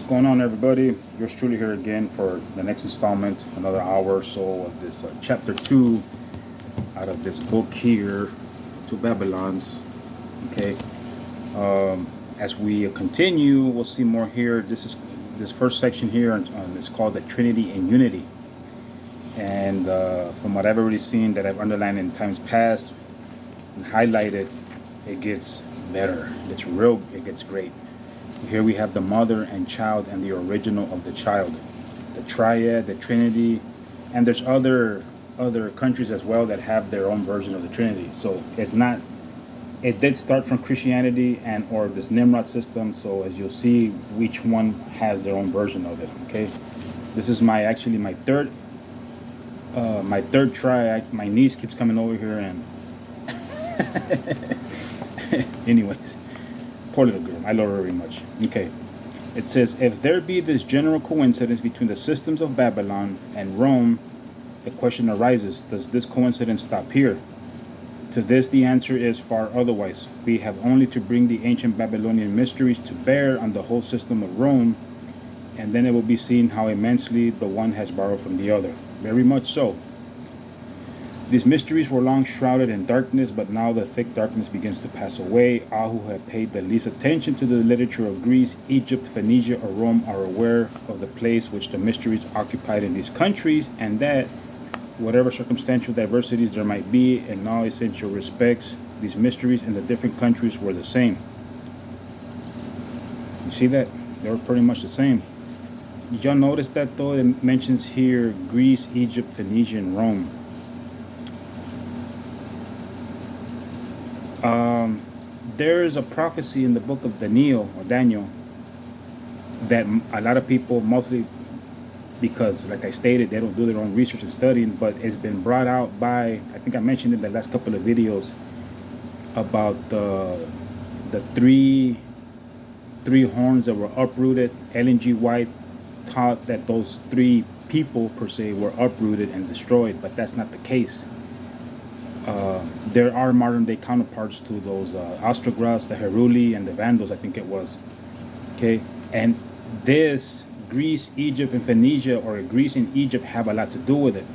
going on, everybody? Yours truly here again for the next installment, another hour or so of this chapter 2 out of this book here, Two Babylons. Okay. As we continue, we'll see more here. This first section here is called the Trinity and Unity. And from what I've already seen that I've underlined in times past and highlighted, it gets better. It gets great. Here we have the mother and child and the original of the child, the triad, the Trinity, and there's other countries as well that have their own version of the Trinity. So it did start from Christianity or this Nimrod system. So as you'll see, each one has their own version of it. Okay, this is my third try. My niece keeps coming over here and anyways. Poor little girl. I love her very much. Okay. It says, if there be this general coincidence between the systems of Babylon and Rome, the question arises, does this coincidence stop here? To this, the answer is far otherwise. We have only to bring the ancient Babylonian mysteries to bear on the whole system of Rome, and then it will be seen how immensely the one has borrowed from the other. Very much so. These mysteries were long shrouded in darkness, but now the thick darkness begins to pass away. All who have paid the least attention to the literature of Greece, Egypt, Phoenicia, or Rome are aware of the place which the mysteries occupied in these countries, and that, whatever circumstantial diversities there might be, in all essential respects, these mysteries in the different countries were the same. You see that? They were pretty much the same. Did y'all notice that, though? It mentions here Greece, Egypt, Phoenicia, and Rome. There is a prophecy in the book of Daniel that a lot of people, mostly because, like I stated, they don't do their own research and studying, but it's been brought out by, I think I mentioned in the last couple of videos about the three horns that were uprooted. Ellen G. White taught that those three people per se were uprooted and destroyed, but that's not the case. There are modern day counterparts to those Ostrogoths, the Heruli, and the Vandals, I think it was. Okay, and this Greece, Egypt, and Phoenicia, or Greece and Egypt, have a lot to do with it.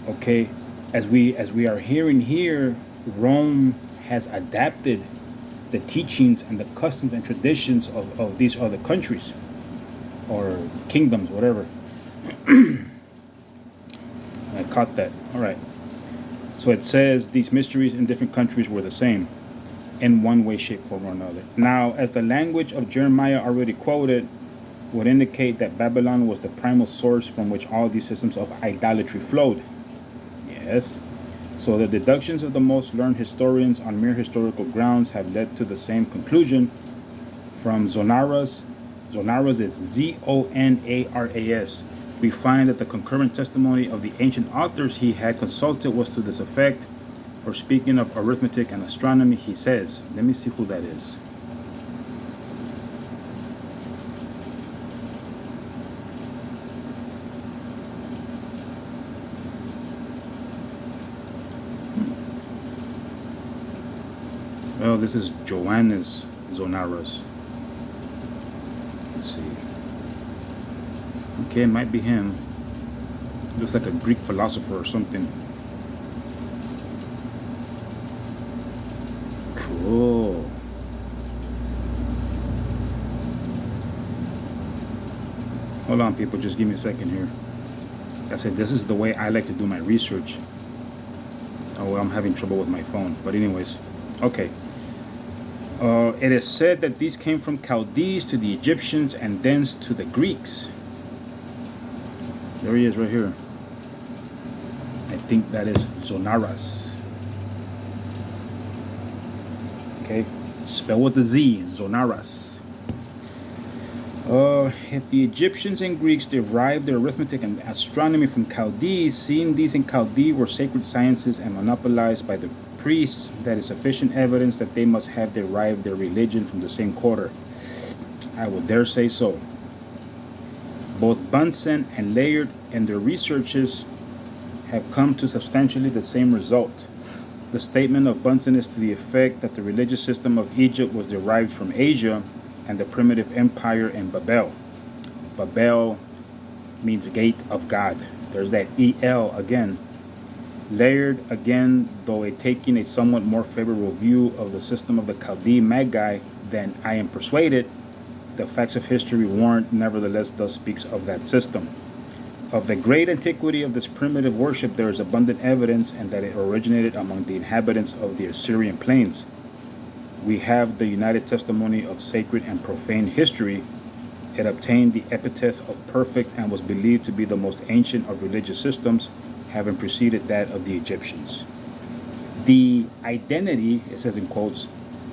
Okay, as we are hearing here, Rome has adapted the teachings and the customs and traditions of these other countries or kingdoms, whatever. I caught that. All right. So it says these mysteries in different countries were the same in one way, shape, form, or another. Now, as the language of Jeremiah already quoted would indicate that Babylon was the primal source from which all these systems of idolatry flowed. Yes. So the deductions of the most learned historians on mere historical grounds have led to the same conclusion. From Zonaras is Zonaras. We find that the concurrent testimony of the ancient authors he had consulted was to this effect. For speaking of arithmetic and astronomy, he says, let me see who that is. Well, this is Joannes Zonaras. Let's see. Okay, it might be him. Looks like a Greek philosopher or something. Cool. Hold on, people. Just give me a second here. Like I said, this is the way I like to do my research. Oh, well, I'm having trouble with my phone. But anyways, okay. It is said that these came from Chaldees to the Egyptians and thence to the Greeks. There he is right here. I think that is Zonaras. Okay, spell with the Z, Zonaras. If the Egyptians and Greeks derived their arithmetic and astronomy from Chaldees, seeing these in Chaldee were sacred sciences and monopolized by the priests, that is sufficient evidence that they must have derived their religion from the same quarter. I would dare say so. Both Bunsen and Layard in their researches have come to substantially the same result. The statement of Bunsen is to the effect that the religious system of Egypt was derived from Asia and the primitive empire in Babel. Babel means gate of God. There's that El again. Layered again, though taking a somewhat more favorable view of the system of the Chaldean Magi than I am persuaded, the facts of history warrant nevertheless thus speaks of that system. Of the great antiquity of this primitive worship there is abundant evidence, and that it originated among the inhabitants of the Assyrian plains. We have the united testimony of sacred and profane history. It obtained the epithet of perfect and was believed to be the most ancient of religious systems, having preceded that of the Egyptians. The identity, it says in quotes,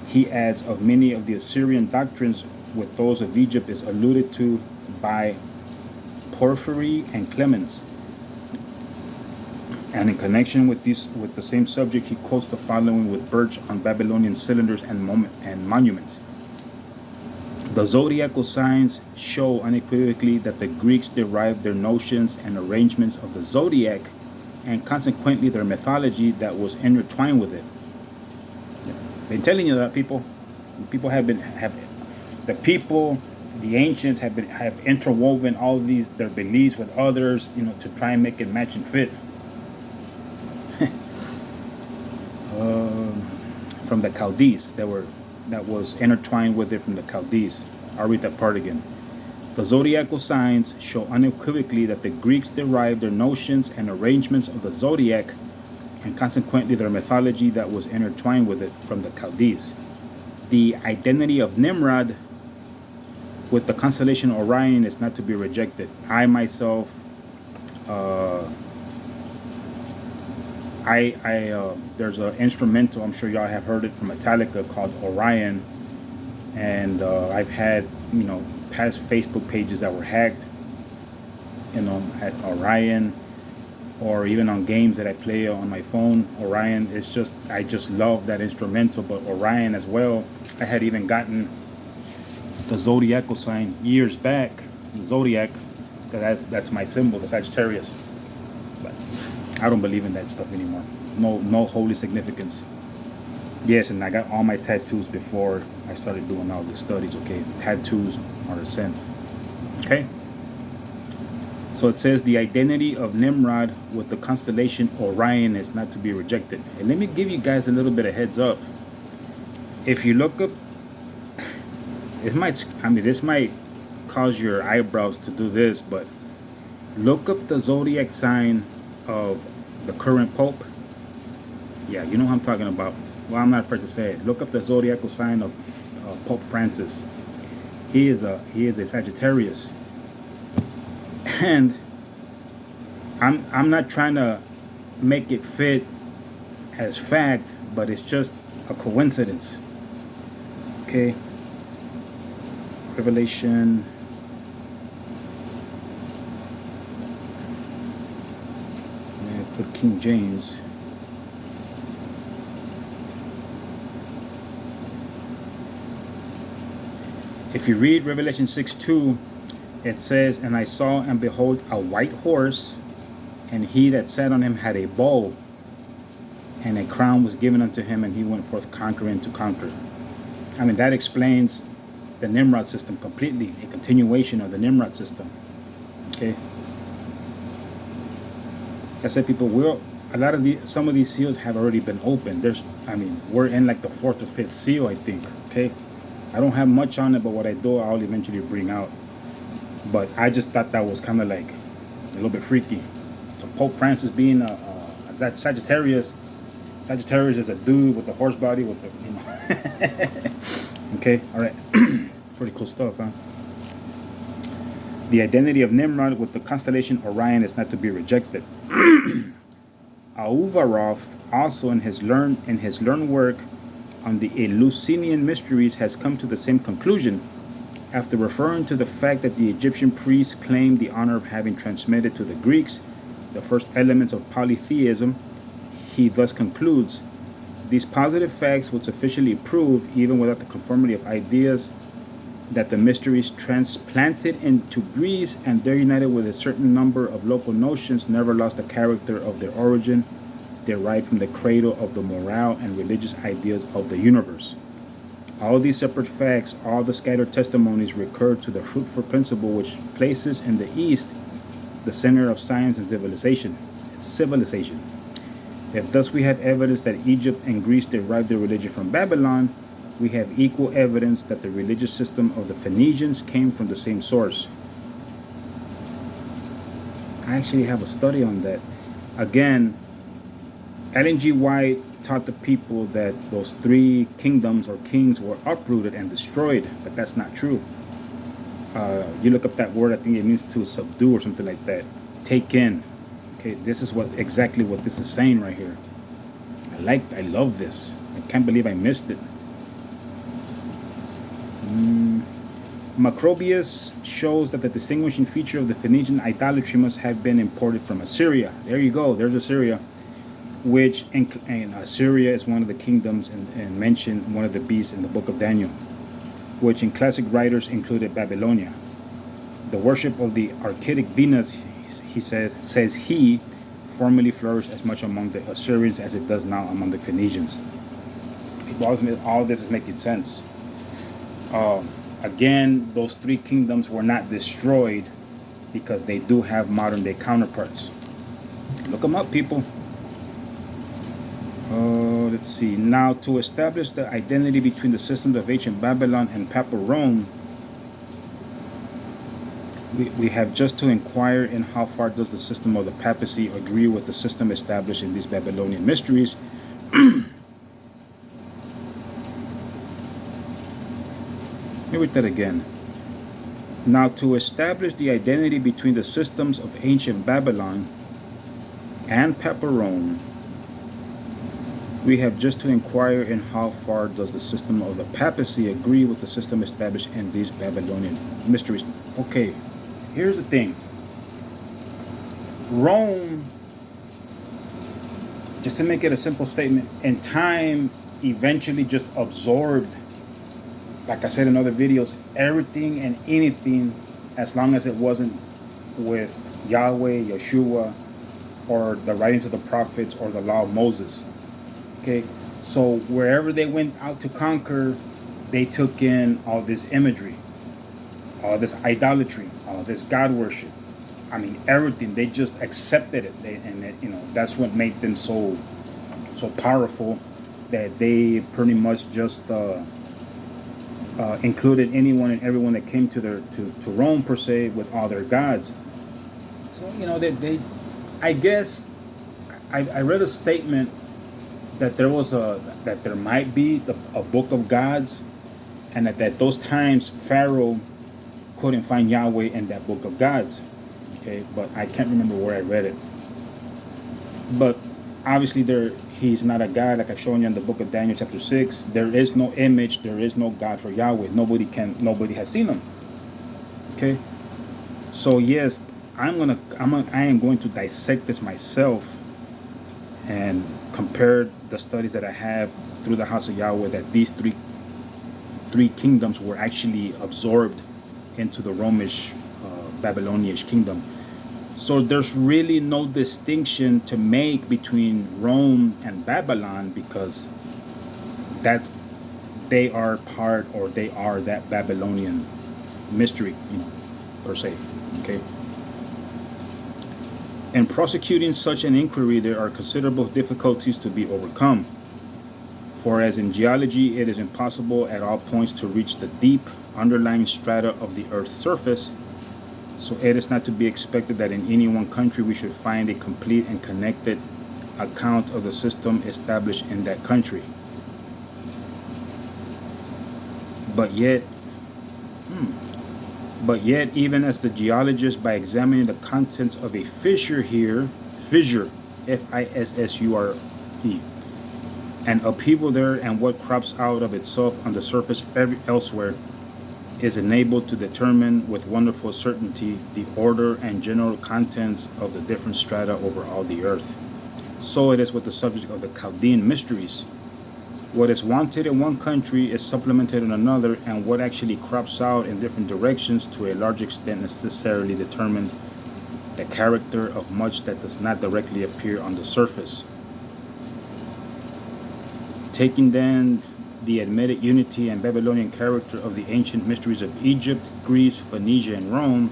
he adds, of many of the Assyrian doctrines with those of Egypt is alluded to by Porphyry and Clemens. And in connection with the same subject, he quotes the following with Birch on Babylonian cylinders and monuments. The zodiacal signs show unequivocally that the Greeks derived their notions and arrangements of the zodiac, and consequently their mythology that was intertwined with it. I've been telling you that the ancients have interwoven all of these their beliefs with others, to try and make it match and fit. From the Chaldees that was intertwined with it from the Chaldees. I'll read that part again. The zodiacal signs show unequivocally that the Greeks derived their notions and arrangements of the zodiac, and consequently their mythology that was intertwined with it, from the Chaldees. The identity of Nimrod with the constellation Orion is not to be rejected. I myself, there's an instrumental, I'm sure y'all have heard it, from Metallica called Orion, and I've had past Facebook pages that were hacked, as Orion, or even on games that I play on my phone. Orion is I just love that instrumental. But Orion as well, I had even gotten the zodiacal sign years back, the zodiac, that's my symbol, the Sagittarius. But I don't believe in that stuff anymore. There's no holy significance. Yes, and I got all my tattoos before I started doing all the studies. Okay, tattoos are a sin. Okay, so it says the identity of Nimrod with the constellation Orion is not to be rejected. And let me give you guys a little bit of heads up. If you look up, this might cause your eyebrows to do this, but look up the zodiac sign of the current Pope. Yeah, you know what I'm talking about. Well, I'm not afraid to say it. Look up the zodiacal sign of Pope Francis. He is a Sagittarius, and I'm not trying to make it fit as fact, but it's just a coincidence. Okay. Revelation. I put King James. If you read Revelation 6:2, it says, "And I saw and behold a white horse, and he that sat on him had a bow, and a crown was given unto him, and he went forth conquering to conquer." I mean, that explains the Nimrod system completely, a continuation of the Nimrod system. Okay. Like I said, people, some of these seals have already been opened. We're in like the 4th or 5th seal, I think. Okay. I don't have much on it, but what I do, I'll eventually bring out. But I just thought that was kind of like a little bit freaky. So Pope Francis being a Sagittarius. Sagittarius is a dude with the horse body with the, Okay, all right. Pretty cool stuff, huh? The identity of Nimrod with the constellation Orion is not to be rejected. Auvarov also in his learned work on the Eleusinian mysteries has come to the same conclusion. After referring to the fact that the Egyptian priests claimed the honor of having transmitted to the Greeks the first elements of polytheism, he thus concludes, these positive facts would sufficiently prove, even without the conformity of ideas, that the mysteries transplanted into Greece and there united with a certain number of local notions never lost the character of their origin, derived from the cradle of the moral and religious ideas of the universe. All these separate facts, all the scattered testimonies recur to the fruitful principle which places in the East the center of science and civilization. Civilization. If thus we have evidence that Egypt and Greece derived their religion from Babylon, we have equal evidence that the religious system of the Phoenicians came from the same source. I actually have a study on that. Again, Ellen G. White taught the people that those three kingdoms or kings were uprooted and destroyed, but that's not true. You look up that word, I think it means to subdue or something like that. Take in. Okay, this is exactly what this is saying right here. I love this. I can't believe I missed it. Macrobius shows that the distinguishing feature of the Phoenician idolatry must have been imported from Assyria. There you go, there's Assyria. Which, and Assyria is one of the kingdoms and mentioned one of the beasts in the book of Daniel, which in classic writers included Babylonia. The worship of the archaic Venus, he says he formerly flourished as much among the Assyrians as it does now among the Phoenicians. All this is making sense. Again, those three kingdoms were not destroyed because they do have modern day counterparts. Look them up, people. Let's see. Now, to establish the identity between the systems of ancient Babylon and Papal Rome, we have just to inquire in how far does the system of the papacy agree with the system established in these Babylonian mysteries. Let me read that again. Now, to establish the identity between the systems of ancient Babylon and Papal Rome, we have just to inquire in how far does the system of the papacy agree with the system established in these Babylonian mysteries. Okay, here's the thing. Rome, just to make it a simple statement, in time eventually just absorbed, like I said in other videos, everything and anything as long as it wasn't with Yahweh, Yeshua, or the writings of the prophets or the law of Moses. Okay, so wherever they went out to conquer, they took in all this imagery, all this idolatry, all this God worship. I mean, everything. They just accepted it, that's what made them so powerful that they pretty much just included anyone and everyone that came to Rome per se with all their gods. So I guess I read a statement that there might be a book of gods, and that those times Pharaoh couldn't find Yahweh in that book of gods. Okay, but I can't remember where I read it. But obviously he's not a God, like I've shown you in the book of Daniel chapter 6. There is no image, there is no God for Yahweh. Nobody has seen him. Okay, so yes, I am going to dissect this myself and compare the studies that I have through the house of Yahweh, that these three kingdoms were actually absorbed into the Romish Babylonian kingdom. So there's really no distinction to make between Rome and Babylon, because they are that Babylonian mystery, per se. Okay. In prosecuting such an inquiry, there are considerable difficulties to be overcome. For as in geology, it is impossible at all points to reach the deep underlying strata of the Earth's surface, so it is not to be expected that in any one country we should find a complete and connected account of the system established in that country. But yet, even as the geologist, by examining the contents of a fissure, F-I-S-S-U-R-E, an upheaval there, and what crops out of itself on the surface elsewhere, is enabled to determine with wonderful certainty the order and general contents of the different strata over all the earth. So it is with the subject of the Chaldean mysteries. What is wanted in one country is supplemented in another, and what actually crops out in different directions to a large extent necessarily determines the character of much that does not directly appear on the surface. Taking then the admitted unity and Babylonian character of the ancient mysteries of Egypt, Greece, Phoenicia, and Rome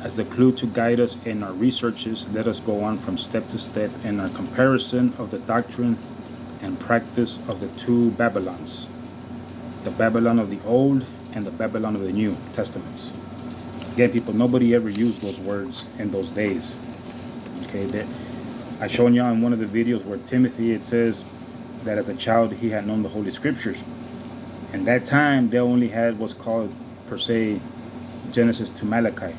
as the clue to guide us in our researches. Let us go on from step to step in our comparison of the doctrine and practice of the two Babylons, the Babylon of the Old and the Babylon of the New Testaments. Again, people, nobody ever used those words in those days. Okay, I shown y'all in one of the videos where Timothy, it says that as a child he had known the Holy Scriptures. And that time they only had what's called, per se, Genesis to Malachi.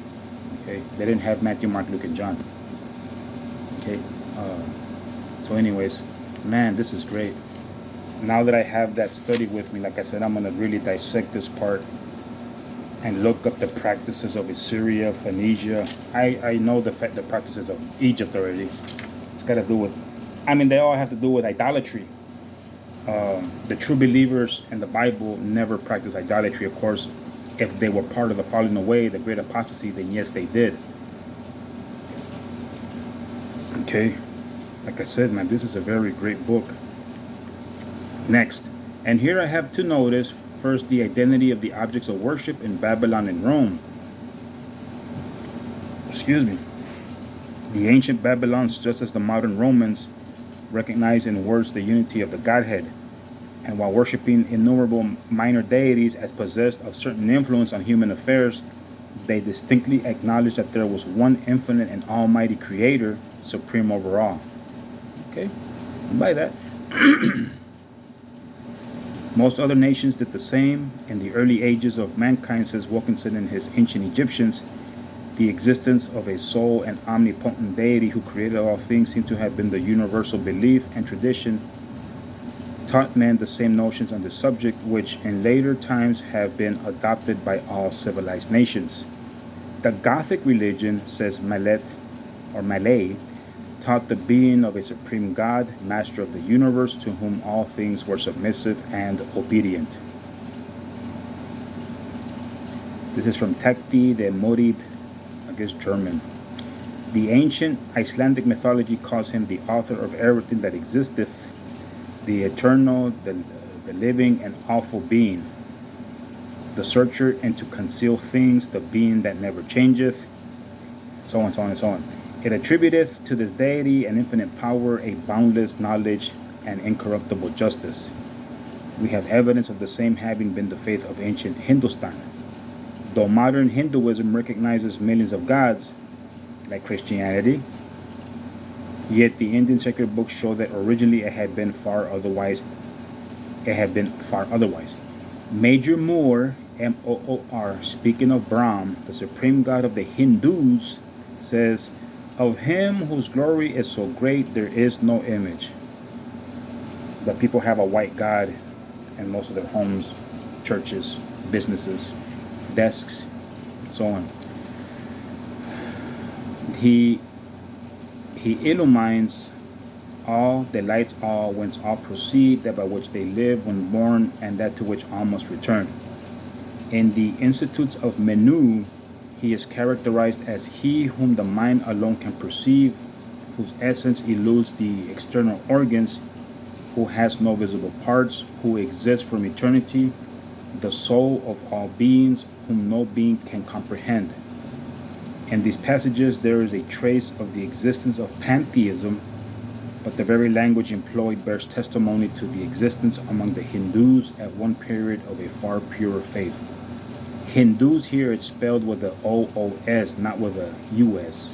Okay, they didn't have Matthew, Mark, Luke, and John. Okay, so anyways, man, this is great. Now that I have that study with me, like I said, I'm going to really dissect this part and look up the practices of Assyria, Phoenicia. I know the practices of Egypt already. It's got to do with, I mean, they all have to do with idolatry. The true believers in the Bible never practiced idolatry. Of course, if they were part of the falling away, the great apostasy, then yes, they did. Okay, like I said, man, this is a very great book. Next, and here I have to notice first the identity of the objects of worship in Babylon and Rome. Excuse me. The ancient Babylons, just as the modern Romans, recognized in words the unity of the Godhead, and while worshiping innumerable minor deities as possessed of certain influence on human affairs, they distinctly acknowledged that there was one infinite and almighty creator, supreme over all. Okay, and by that, most other nations did the same. In the early ages of mankind, says Wilkinson in his Ancient Egyptians, the existence of a sole and omnipotent deity who created all things seemed to have been the universal belief, and tradition taught men the same notions on the subject, which in later times have been adopted by all civilized nations. The Gothic religion, says Mallet or Malay, taught the being of a supreme God, master of the universe, to whom all things were submissive and obedient. This is from Takti de Morib, I guess German. The ancient Icelandic mythology calls him the author of everything that existeth, the eternal, the living and awful being, the searcher into concealed things, the being that never changeth, so on, so on, and so on. It attributeth to this deity an infinite power, a boundless knowledge, and incorruptible justice. We have evidence of the same having been the faith of ancient Hindustan. Though modern Hinduism recognizes millions of gods, like Christianity, yet the Indian sacred books show that originally it had been far otherwise. Major Moore, Moor, speaking of Brahm, the supreme god of the Hindus, says, "Of him whose glory is so great, there is no image." But people have a white god in most of their homes, churches, businesses, desks, and so on. He illumines all, delights all, whence all proceed, that by which they live when born, and that to which all must return. In the Institutes of Menu, he is characterized as he whom the mind alone can perceive, whose essence eludes the external organs, who has no visible parts, who exists from eternity, the soul of all beings, whom no being can comprehend. In these passages, there is a trace of the existence of pantheism, but the very language employed bears testimony to the existence among the Hindus at one period of a far purer faith. Hindus here, it's spelled with the O-O-S, not with a U-S.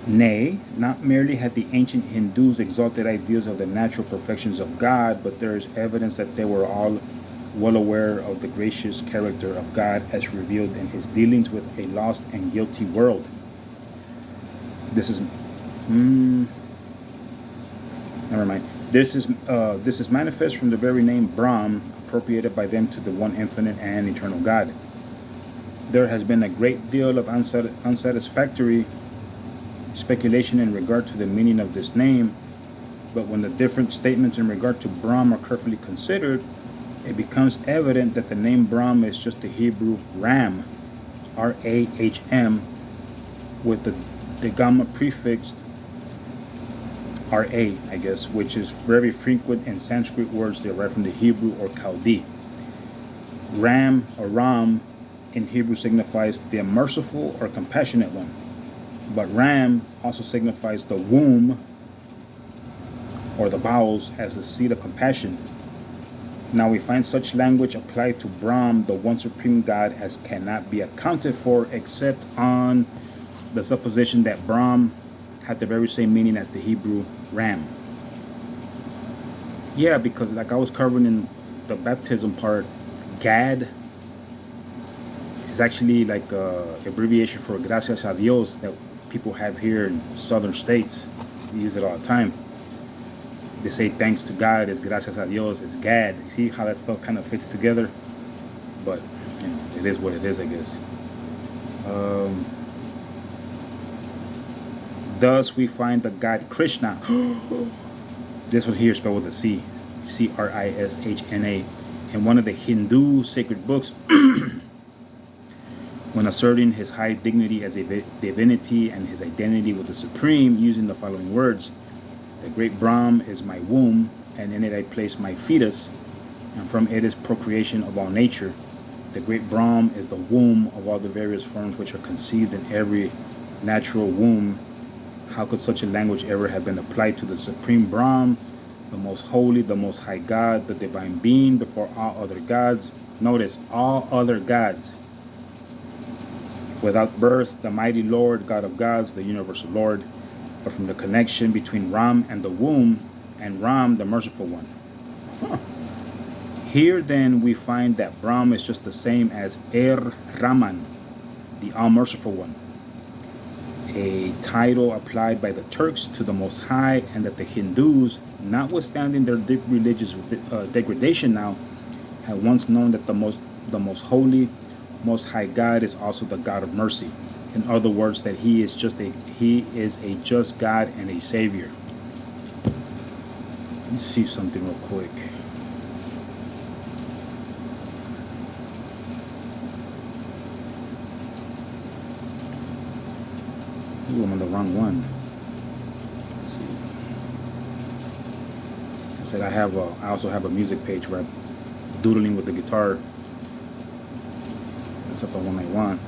Nay, not merely had the ancient Hindus exalted ideas of the natural perfections of God, but there is evidence that they were all well aware of the gracious character of God as revealed in his dealings with a lost and guilty world. This is never mind. This is manifest from the very name Brahm, appropriated by them to the one infinite and eternal God. There has been a great deal of unsatisfactory speculation in regard to the meaning of this name, but when the different statements in regard to Brahm are carefully considered, it becomes evident that the name Brahm is just the Hebrew Ram, R-A-H-M, with the gamma prefixed R-A, I guess, which is very frequent in Sanskrit words derived from the Hebrew or Chaldee. Ram or Ram in Hebrew signifies the merciful or compassionate one. But Ram also signifies the womb or the bowels as the seat of compassion. Now we find such language applied to Brahm, the one supreme God, as cannot be accounted for except on the supposition that Brahm had the very same meaning as the Hebrew Ram. Yeah, because like I was covering in the baptism part, Gad is actually like a abbreviation for Gracias a Dios that people have here in southern states. We use it all the time. They say thanks to God is Gracias a Dios, it's Gad. You see how that stuff kind of fits together? But you know, it is what it is, I guess. Thus we find the God Krishna. This one here spelled with a C, Krishna, in one of the Hindu sacred books. When asserting his high dignity as a divinity and his identity with the Supreme, using the following words: the great Brahm is my womb, and in it I place my fetus, and from it is procreation of all nature. The great Brahm is the womb of all the various forms which are conceived in every natural womb. How could such a language ever have been applied to the Supreme Brahm, the most holy, the most high God, the divine being before all other gods? Notice, all other gods. Without birth, the mighty Lord, God of gods, the universal Lord, but from the connection between Ram and the womb, and Ram, the merciful one. Here then we find that Brahm is just the same as Raman, the all-merciful one, a title applied by the Turks to the Most High, and that the Hindus, notwithstanding their deep religious degradation now, had once known that the most holy, Most High God is also the God of mercy. In other words, that He is a just God and a Savior. Let's see something real quick. Ooh, I'm on the wrong one. Let's see. I said I also have a music page where I'm doodling with the guitar. That's not the one I want.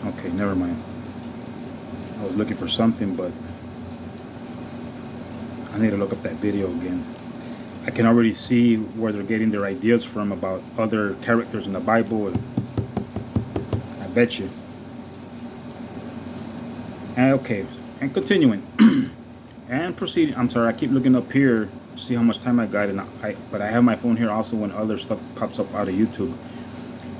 Okay, never mind. I was looking for something, but I need to look up that video again. I can already see where they're getting their ideas from about other characters in the Bible, and I bet you. And okay, and continuing and proceeding. I'm sorry, I keep looking up here to see how much time I got, but I have my phone here also when other stuff pops up out of YouTube.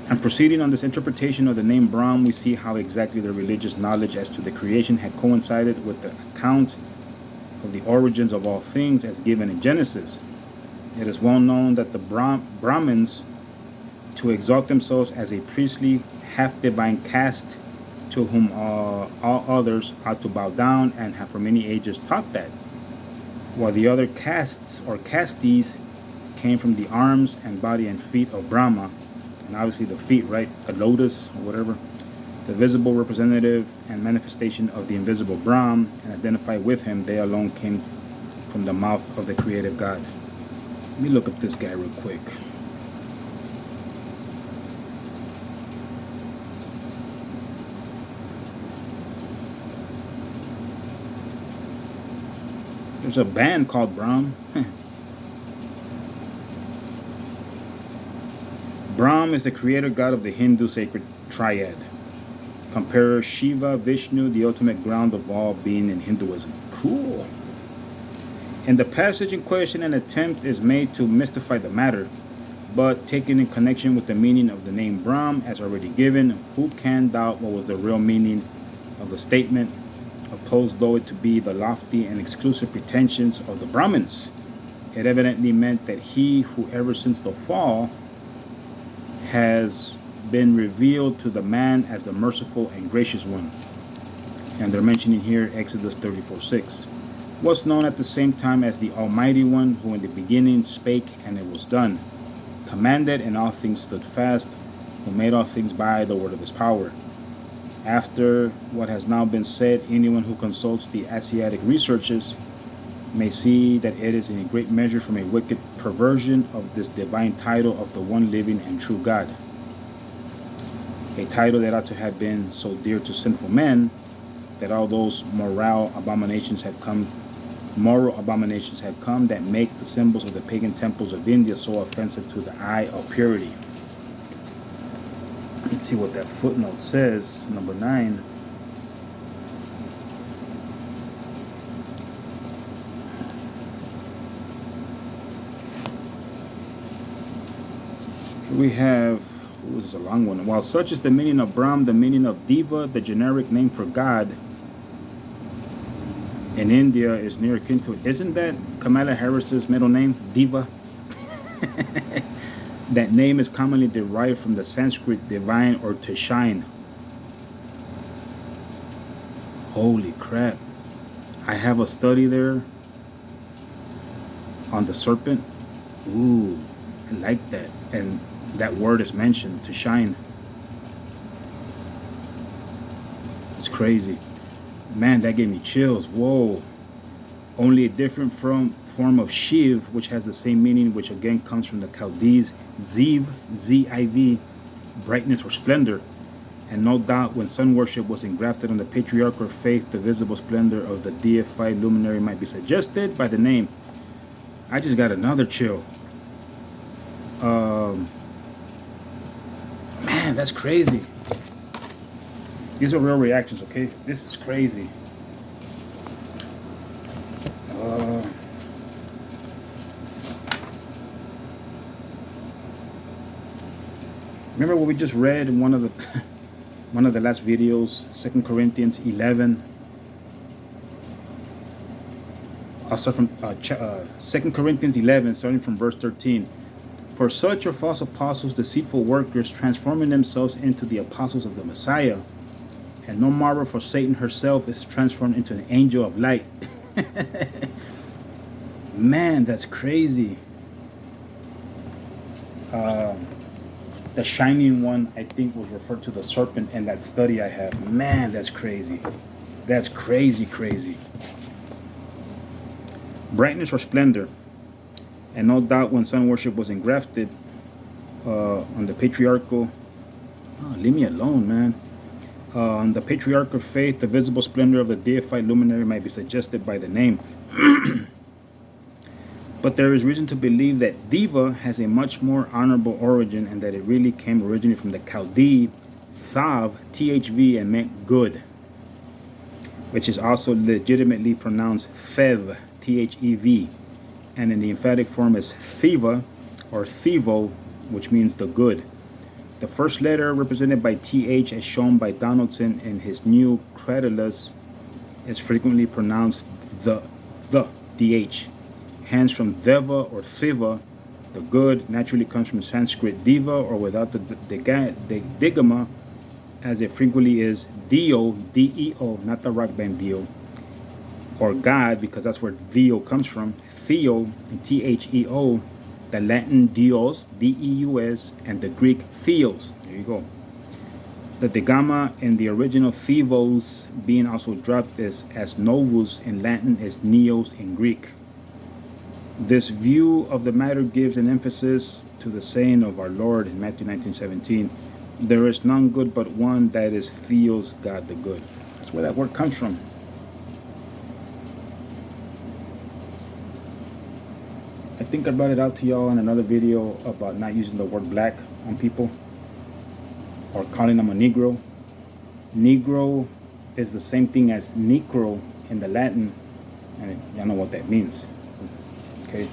And proceeding on this interpretation of the name Brahm, we see how exactly their religious knowledge as to the creation had coincided with the account of the origins of all things as given in Genesis. It is well known that the Brahmins, to exalt themselves as a priestly, half-divine caste to whom all others ought to bow down, and have for many ages taught that, while the other castes or castes came from the arms and body and feet of Brahma. And obviously the feet, right? The lotus or whatever. The visible representative and manifestation of the invisible Brahm, and identified with him, they alone came from the mouth of the creative God. Let me look up this guy real quick. There's a band called Brahm. Brahm is the creator god of the Hindu sacred triad. Compare Shiva, Vishnu, the ultimate ground of all being in Hinduism. Cool. In the passage in question, an attempt is made to mystify the matter, but taken in connection with the meaning of the name Brahm as already given, who can doubt what was the real meaning of the statement, opposed though it to be the lofty and exclusive pretensions of the Brahmins? It evidently meant that he who ever since the fall has been revealed to the man as the merciful and gracious one. And they're mentioning here Exodus 34:6. Was known at the same time as the Almighty One, who in the beginning spake, and it was done, commanded, and all things stood fast, who made all things by the word of his power. After what has now been said, anyone who consults the Asiatic researches may see that it is in a great measure from a wicked perversion of this divine title of the one living and true God. A title that ought to have been so dear to sinful men that all those moral abominations have come that make the symbols of the pagan temples of India so offensive to the eye of purity. Let's see what that footnote says, number 9. Here we have, this is a long one. While such is the meaning of Brahm, the meaning of Deva, the generic name for God in India, is near akin to it. Isn't that Kamala Harris's middle name, Deva? That name is commonly derived from the Sanskrit divine or to shine. Holy crap. I have a study there on the serpent. Ooh, I like that. And that word is mentioned, to shine. It's crazy. Man, that gave me chills. Whoa. Only a different form of Shiv, which has the same meaning, which again comes from the Chaldees, Ziv, Z-I-V, brightness or splendor. And no doubt when sun worship was engrafted on the patriarchal faith, the visible splendor of the deified luminary might be suggested by the name. I just got another chill. Man, that's crazy. These are real reactions, okay? This is crazy. Remember what we just read in one of the last videos, 2 Corinthians 11. I'll start from 2 Corinthians 11, starting from verse 13. For such are false apostles, deceitful workers, transforming themselves into the apostles of the Messiah. And no marvel, for Satan herself is transformed into an angel of light. Man, that's crazy. The shining one, I think, was referred to the serpent in that study I have. Man, that's crazy. That's crazy, crazy. Brightness or splendor. And no doubt when sun worship was engrafted on the patriarchal... Oh, leave me alone, man. On the patriarchal faith, the visible splendor of the deified luminary might be suggested by the name. But there is reason to believe that Deva has a much more honorable origin and that it really came originally from the Chaldee, Thav, THV, and meant good, which is also legitimately pronounced Thev, THEV, and in the emphatic form is Thiva or Thivo, which means the good. The first letter, represented by TH as shown by Donaldson in his new Credulous, is frequently pronounced the DH. Hence from Deva or Thiva, the good, naturally comes from Sanskrit Diva, or without the digama, as it frequently is Dio, D-E-O, not the rock band Dio, or God, because that's where Theo comes from, Theo, and T-H-E-O, the Latin Dios, D-E-U-S, and the Greek Theos. There you go. The digama in the original Thevos being also dropped as novus in Latin is neos in Greek. This view of the matter gives an emphasis to the saying of our Lord in Matthew 19:17, there is none good but one, that is Theos, God the good. That's where that word comes from. I think I brought it out to y'all in another video about not using the word black on people or calling them a Negro. Negro is the same thing as Necro in the Latin, and y'all know what that means. Okay,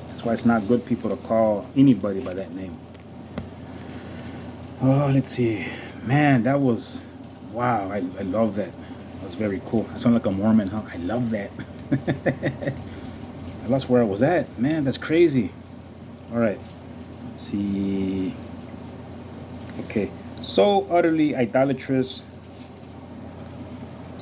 that's why it's not good people to call anybody by that name. Oh, let's see. Man, that was, wow, I love that. That was very cool. I sound like a Mormon, huh? I love that. I lost where I was at. Man, that's crazy. All right, let's see. Okay, so utterly idolatrous,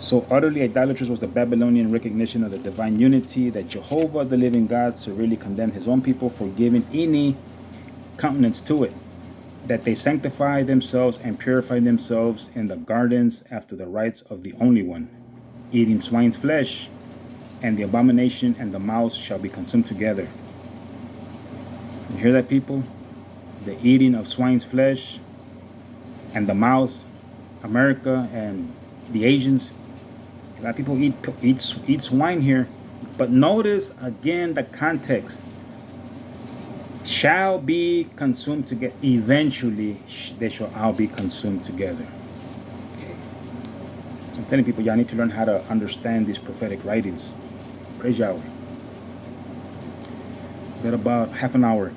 So utterly idolatrous was the Babylonian recognition of the divine unity, that Jehovah, the living God, severely condemned his own people for giving any countenance to it, that they sanctify themselves and purify themselves in the gardens after the rites of the only one, eating swine's flesh, and the abomination and the mouse shall be consumed together. You hear that, people? The eating of swine's flesh and the mouse, America and the Asians. A lot of people eat swine here. But notice again the context. Shall be consumed together. Eventually, they shall all be consumed together. Okay. So I'm telling people, y'all need to learn how to understand these prophetic writings. Praise Yahweh. Got about half an hour.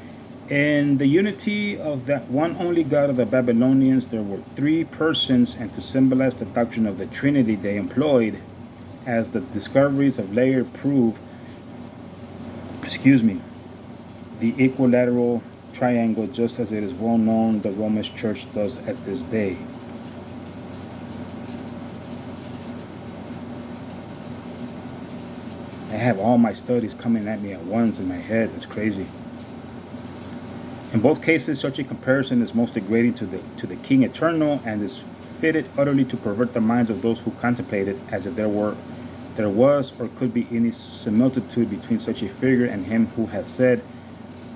In the unity of that one only God of the Babylonians, there were three persons, and to symbolize the doctrine of the Trinity, they employed, as the discoveries of Layard prove, the equilateral triangle, just as it is well known the Roman Church does at this day. I have all my studies coming at me at once in my head. It's crazy. In both cases, such a comparison is most degrading to the King Eternal, and is fitted utterly to pervert the minds of those who contemplate it, as if there was or could be any similitude between such a figure and him who has said,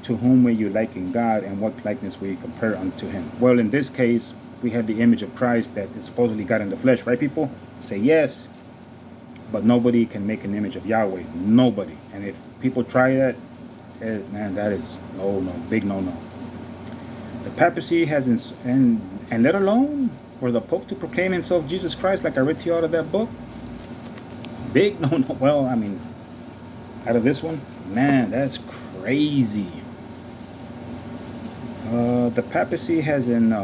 "To whom will you liken God, and what likeness will you compare unto him?" Well, in this case, we have the image of Christ that is supposedly God in the flesh, right, people? Say yes. But nobody can make an image of Yahweh. Nobody. And if people try that, man, that is big no. The papacy has, and let alone for the Pope to proclaim himself Jesus Christ, like I read to you out of that book, big no. Well, I mean, out of this one, man, that's crazy. The papacy has in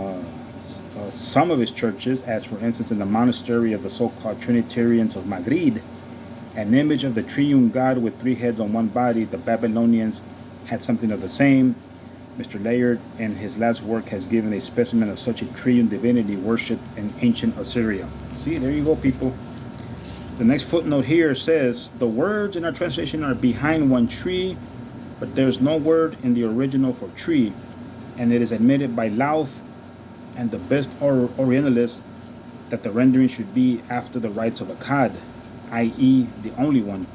some of its churches, as for instance in the monastery of the so-called Trinitarians of Madrid, an image of the triune God with three heads on one body. The Babylonians had something of the same. Mr. Layard, in his last work, has given a specimen of such a triune divinity worshipped in ancient Assyria. See, there you go, people. The next footnote here says, the words in our translation are behind one tree, but there's no word in the original for tree, and it is admitted by Louth and the best Orientalists that the rendering should be after the rites of Akkad, i.e. the only one.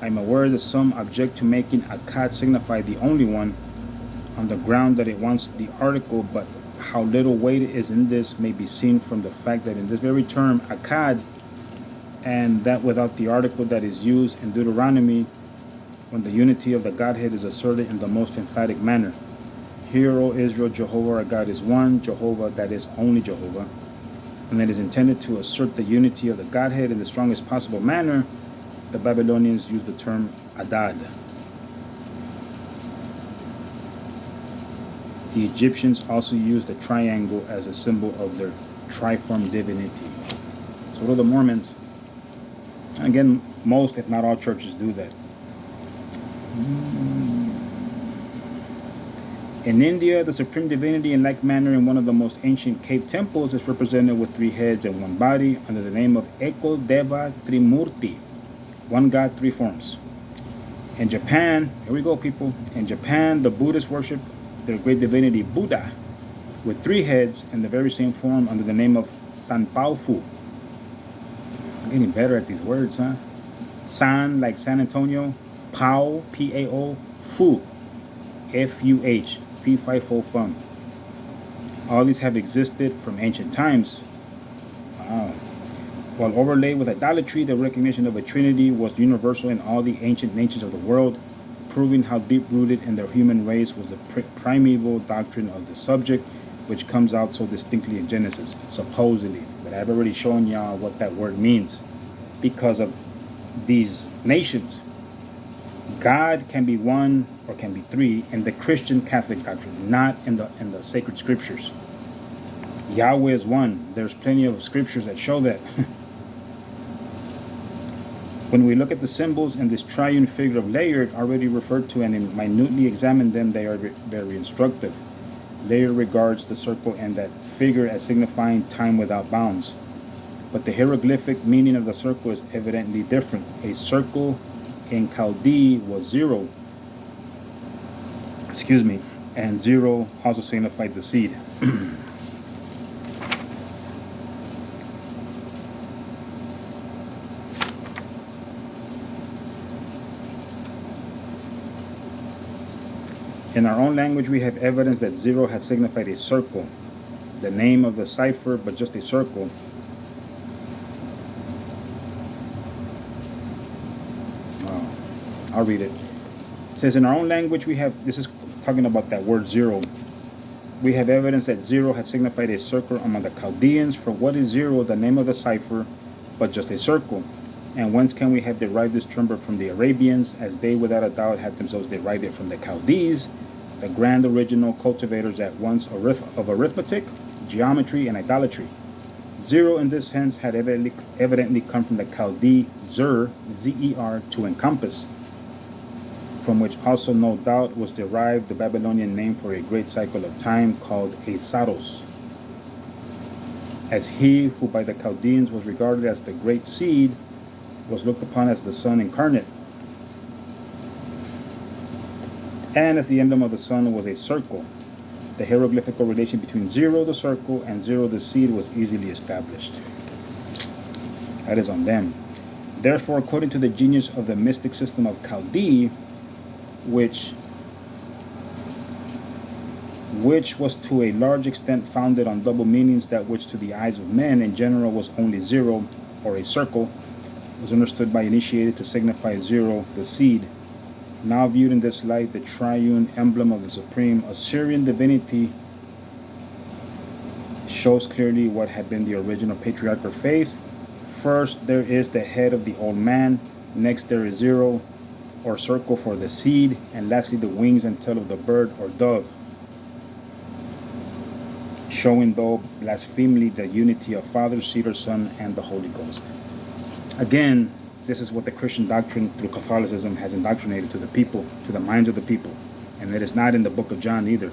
I'm aware that some object to making Akkad signify the only one, on the ground that it wants the article, but how little weight is in this may be seen from the fact that in this very term, Akkad, and that without the article that is used in Deuteronomy, when the unity of the Godhead is asserted in the most emphatic manner. Hear, O Israel, Jehovah our God is one, Jehovah, that is only Jehovah. And it is intended to assert the unity of the Godhead in the strongest possible manner. The Babylonians use the term Adad. The Egyptians also used the triangle as a symbol of their triform divinity. So do the Mormons. Again, most, if not all, churches do that. In India, the supreme divinity, in like manner, in one of the most ancient cave temples, is represented with three heads and one body under the name of Eko Deva Trimurti, one God, three forms. In Japan, here we go, people. In Japan, the Buddhists worship their great divinity Buddha with three heads in the very same form under the name of Sanpaofu. I'm getting better at these words, huh? San, like San Antonio, Pao, P-A-O, Fu, F-U-H, Fi Fi Fo Fum. All these have existed from ancient times. Wow. While overlaid with idolatry, the recognition of a Trinity was universal in all the ancient nations of the world, proving how deep-rooted in the human race was the primeval doctrine of the subject, which comes out so distinctly in Genesis, supposedly. But I've already shown y'all what that word means because of these nations. God can be one or can be three in the Christian Catholic doctrine, not in the sacred scriptures. Yahweh is one. There's plenty of scriptures that show that. When we look at the symbols in this triune figure of Layard, already referred to, and minutely examine them, they are very instructive. Layard regards the circle and that figure as signifying time without bounds. but the hieroglyphic meaning of the circle is evidently different. A circle in Chaldee was zero, and zero also signified the seed. In our own language, we have evidence that zero has signified a circle, the name of the cipher, but just a circle. I'll read it. It says, in our own language, we have, this is talking about that word zero. We have evidence that zero has signified a circle among the Chaldeans. For what is zero, the name of the cipher, but just a circle? And whence can we have derived this term from the Arabians, as they without a doubt had themselves derived it from the Chaldees, the grand original cultivators at once of arithmetic, geometry, and idolatry. Zero in this sense had evidently come from the Chaldee zer, Z-E-R, to encompass, from which also no doubt was derived the Babylonian name for a great cycle of time called a Saros, as he who by the Chaldeans was regarded as the great seed was looked upon as the sun incarnate, and as the emblem of the sun was a circle. The hieroglyphical relation between zero the circle and zero the seed was easily established. That is on them. Therefore, according to the genius of the mystic system of Chaldee, which was to a large extent founded on double meanings, that which to the eyes of men in general was only zero, or a circle, was understood by initiated to signify zero, the seed. Now viewed in this light, the triune emblem of the supreme Assyrian divinity shows clearly what had been the original patriarchal faith. First, there is the head of the old man. Next, there is zero, or circle, for the seed. And lastly, the wings and tail of the bird or dove, showing, though blasphemingly, the unity of Father, Seed, or Son, and the Holy Ghost. Again, this is what the Christian doctrine through Catholicism has indoctrinated to the people, to the minds of the people. And it is not in the book of John either.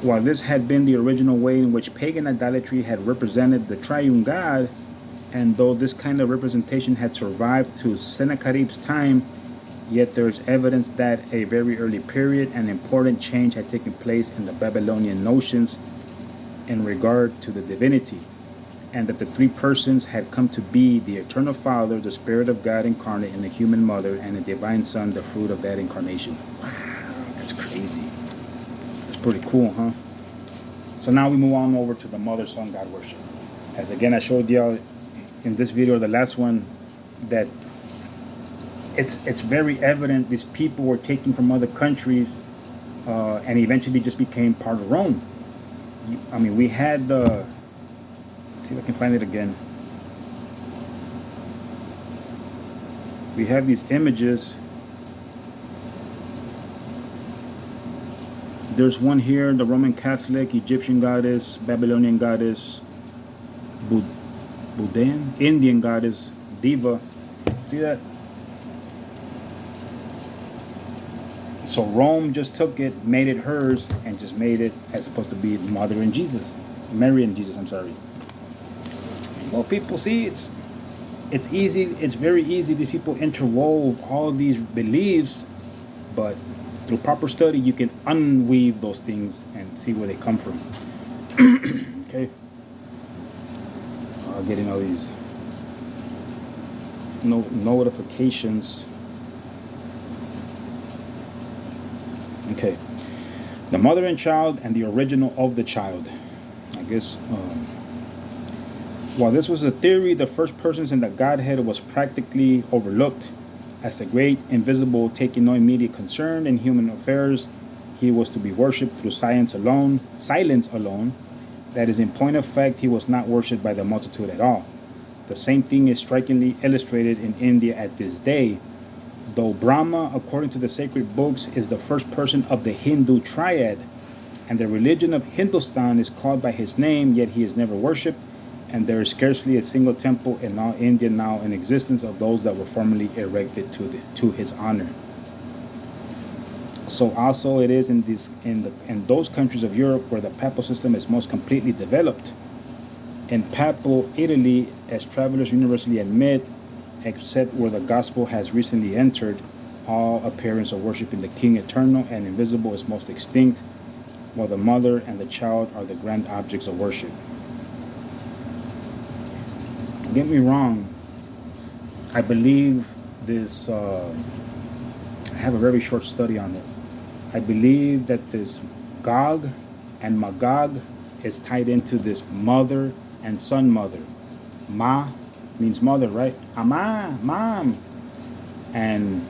While this had been the original way in which pagan idolatry had represented the triune God, and though this kind of representation had survived to Sennacherib's time, yet there is evidence that a very early period an important change had taken place in the Babylonian notions in regard to the divinity, and that the three persons had come to be the eternal Father, the Spirit of God incarnate in a human mother, and the divine Son, the fruit of that incarnation. Wow, that's crazy. That's pretty cool, huh? So now we move on over to the Mother, Son, God worship. As again, I showed y'all in this video, the last one, that it's very evident these people were taken from other countries and eventually just became part of Rome. I mean, we had the... see if I can find it again. We have these images. There's one here, the Roman Catholic, Egyptian goddess, Babylonian goddess, Buddhan, Indian goddess, Diva. See that? So Rome just took it, made it hers, and just made it as supposed to be Mother and Jesus. Mary and Jesus, I'm sorry. Well, people, see, it's easy. It's very easy. These people interwove all these beliefs, but through proper study, you can unweave those things and see where they come from. Okay. Getting all these notifications. Okay. The mother and child and the original of the child. I guess... while this was a theory, the first persons in the Godhead was practically overlooked. As the great invisible, taking no immediate concern in human affairs, he was to be worshipped through silence alone. That is, in point of fact, he was not worshipped by the multitude at all. The same thing is strikingly illustrated in India at this day. Though Brahma, according to the sacred books, is the first person of the Hindu triad, and the religion of Hindustan is called by his name, yet he is never worshipped, and there is scarcely a single temple in all India now in existence of those that were formerly erected to his honor. So also it is in those countries of Europe where the papal system is most completely developed. In Papal Italy, as travelers universally admit, except where the gospel has recently entered, all appearance of worshiping the King eternal and invisible is most extinct, while the mother and the child are the grand objects of worship. Don't get me wrong, I believe this, I have a very short study on it. I believe that this Gog and Magog is tied into this mother and son mother. Ma means mother, right? Ama, mom. And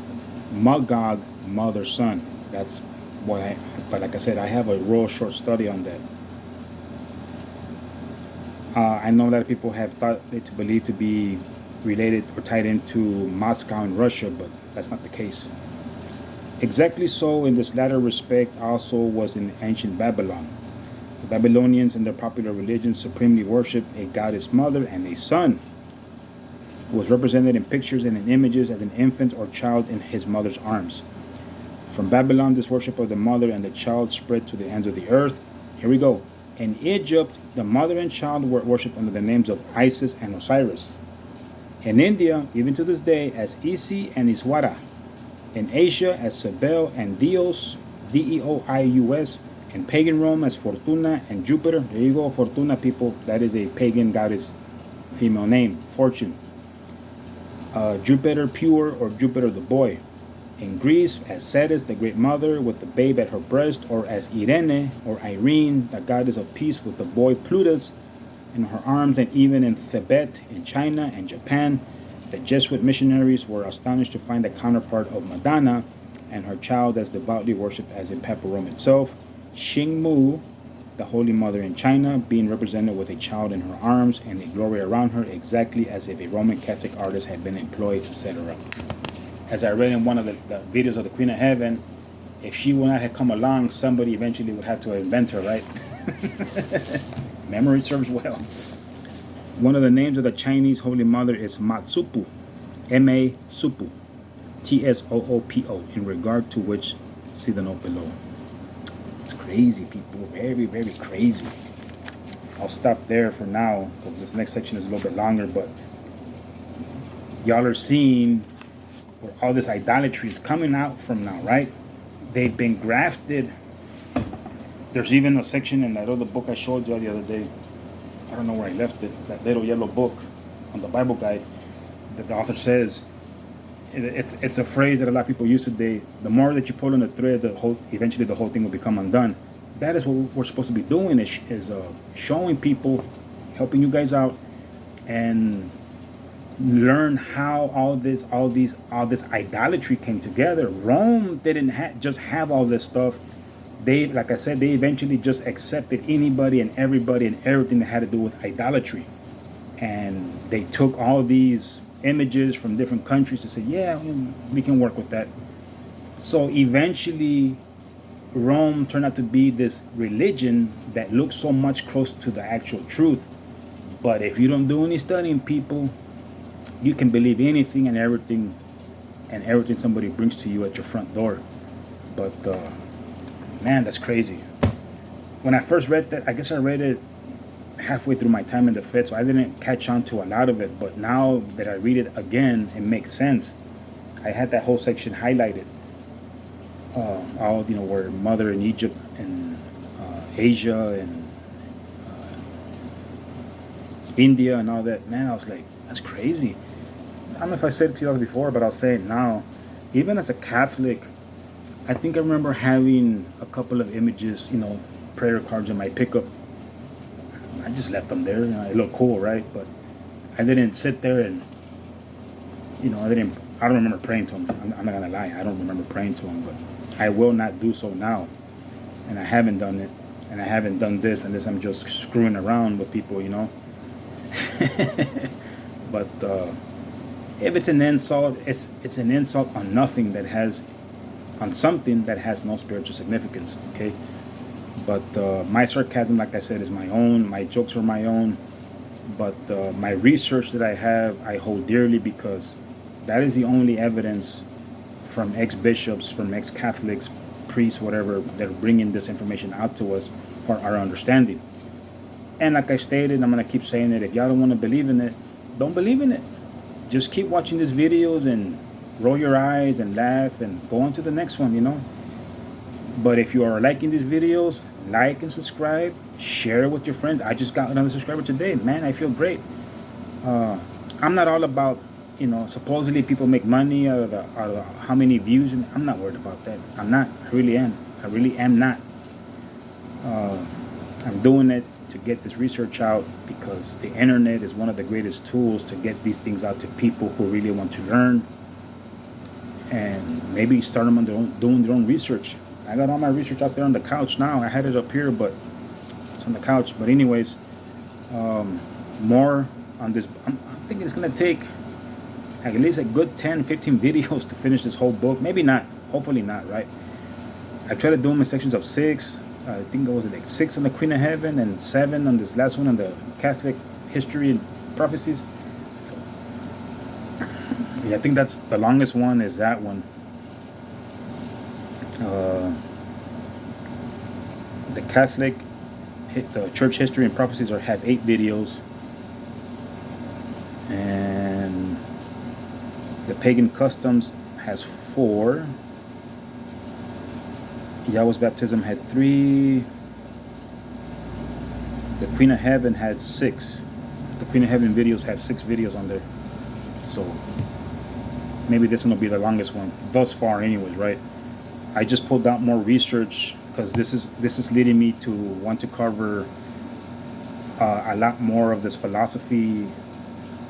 Magog, mother, son. That's what but like I said, I have a real short study on that. I know a lot of people have thought it to believe to be related or tied into Moscow and Russia, but that's not the case. Exactly so in this latter respect also was in ancient Babylon. The Babylonians in their popular religion supremely worshipped a goddess mother and a son, who was represented in pictures and in images as an infant or child in his mother's arms. From Babylon, this worship of the mother and the child spread to the ends of the earth. Here we go. In Egypt, the mother and child were worshipped under the names of Isis and Osiris. In India, even to this day, as Isi and Iswara. In Asia, as Sebel and Dios, Deoius. In pagan Rome, as Fortuna and Jupiter. There you go, Fortuna, people. That is a pagan goddess female name, fortune. Jupiter pure, or Jupiter the boy. In Greece, as Ceres, the great mother, with the babe at her breast, or as Irene, or Irene, the goddess of peace, with the boy Plutus in her arms. And even in Tibet, in China, and Japan, the Jesuit missionaries were astonished to find the counterpart of Madonna and her child as devoutly worshipped as in Papal Rome itself. Xingmu, the Holy Mother in China, being represented with a child in her arms and a glory around her, exactly as if a Roman Catholic artist had been employed to set her up. As I read in one of the videos of the Queen of Heaven, if she would not have come along, somebody eventually would have to invent her, right? Memory serves well. One of the names of the Chinese Holy Mother is Matsupu, M-A-Supu, T-S-O-O-P-O, in regard to which, see the note below. It's crazy, people, very, very crazy. I'll stop there for now, because this next section is a little bit longer, but y'all are seeing where all this idolatry is coming out from now, right? They've been grafted. There's even a section in that other book I showed you the other day. I don't know where I left it, that little yellow book on the Bible guide, that the author says, it's a phrase that a lot of people use today. The more that you pull on the thread, eventually the whole thing will become undone. That is what we're supposed to be doing, is showing people, helping you guys out, and learn how all this idolatry came together. Rome didn't just have all this stuff. They, like I said, they eventually just accepted anybody and everybody and everything that had to do with idolatry. And they took all these images from different countries to say, yeah, we can work with that. So eventually, Rome turned out to be this religion that looks so much close to the actual truth. But if you don't do any studying, people, you can believe anything and everything somebody brings to you at your front door. But man, that's crazy. When I first read that, I guess I read it halfway through my time in the Fed, so I didn't catch on to a lot of it. But now that I read it again, it makes sense. I had that whole section highlighted. All, where mother in Egypt and Asia and India and all that. Man, I was like, that's crazy. I don't know if I said it to you all before, but I'll say it now. Even as a Catholic, I think I remember having a couple of images, prayer cards in my pickup. I just left them there. It looked cool, right? But I didn't sit there and, I don't remember praying to them. I'm not going to lie. I don't remember praying to them, but I will not do so now. And I haven't done it. And I haven't done this unless I'm just screwing around with people, But if it's an insult, it's an insult on something that has no spiritual significance, okay? But my sarcasm, like I said, is my own. My jokes are my own. But my research that I have, I hold dearly, because that is the only evidence from ex-bishops, from ex-Catholics, priests, whatever, that are bringing this information out to us for our understanding. And like I stated, I'm gonna keep saying it. If y'all don't want to believe in it, don't believe in it. Just keep watching these videos and roll your eyes and laugh and go on to the next one, you know. But if you are liking these videos, like and subscribe, share it with your friends. I just got another subscriber today. Man, I feel great. I'm not all about, you know, supposedly people make money out of how many views. And I'm not worried about that. I'm not. I really am. I really am not. I'm doing it to get this research out because the internet is one of the greatest tools to get these things out to people who really want to learn and maybe start them on their own, doing their own research. I got all my research out there on the couch now. I had it up here, but it's on the couch. But anyways, more on this. I'm thinking it's gonna take at least a good 10, 15 videos to finish this whole book. Maybe not. Hopefully not, right? I try to do them in sections of 6. I think it was like 6 on the Queen of Heaven and 7 on this last one on the Catholic history and prophecies. Yeah, I think that's the longest one is that one. The Catholic, the church history and prophecies have 8 videos. And the pagan customs has 4. Yahweh's baptism had 3. The Queen of Heaven had 6. The Queen of Heaven videos have 6 videos on there. So maybe this one will be the longest one thus far anyways, right? I just pulled out more research because this is leading me to want to cover a lot more of this philosophy,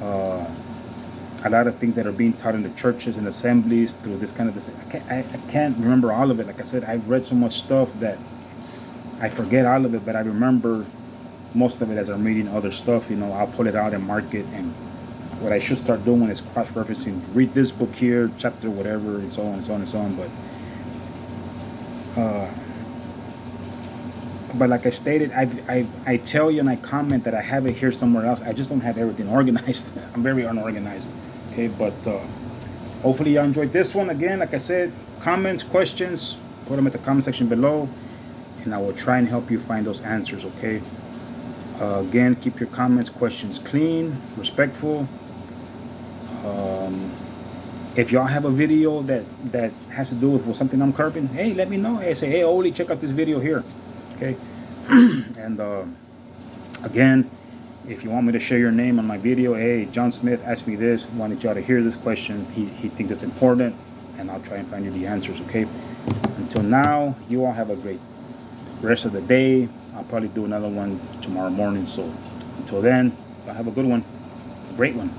a lot of things that are being taught in the churches and assemblies through this kind of this. I can't remember all of it. Like I said, I've read so much stuff that I forget all of it, but I remember most of it as I'm reading other stuff. You know, I'll pull it out and mark it. And what I should start doing is cross-referencing. Read this book here, chapter whatever, and so on and so on and so on. But like I stated, I tell you and I comment that I have it here somewhere else. I just don't have everything organized. I'm very unorganized. Okay, but hopefully y'all enjoyed this one. Again, like I said, comments, questions, put them at the comment section below, and I will try and help you find those answers. Okay. Again, keep your comments, questions clean, respectful. If y'all have a video that has to do with something I'm carving, hey, let me know. Hey, say, hey, Oli, check out this video here. Okay. And again, if you want me to share your name on my video, hey, John Smith asked me this, wanted y'all to hear this question. He thinks it's important, and I'll try and find you the answers. Okay. Until now, you all have a great rest of the day. I'll probably do another one tomorrow morning. So until then, y'all have a good one, a great one.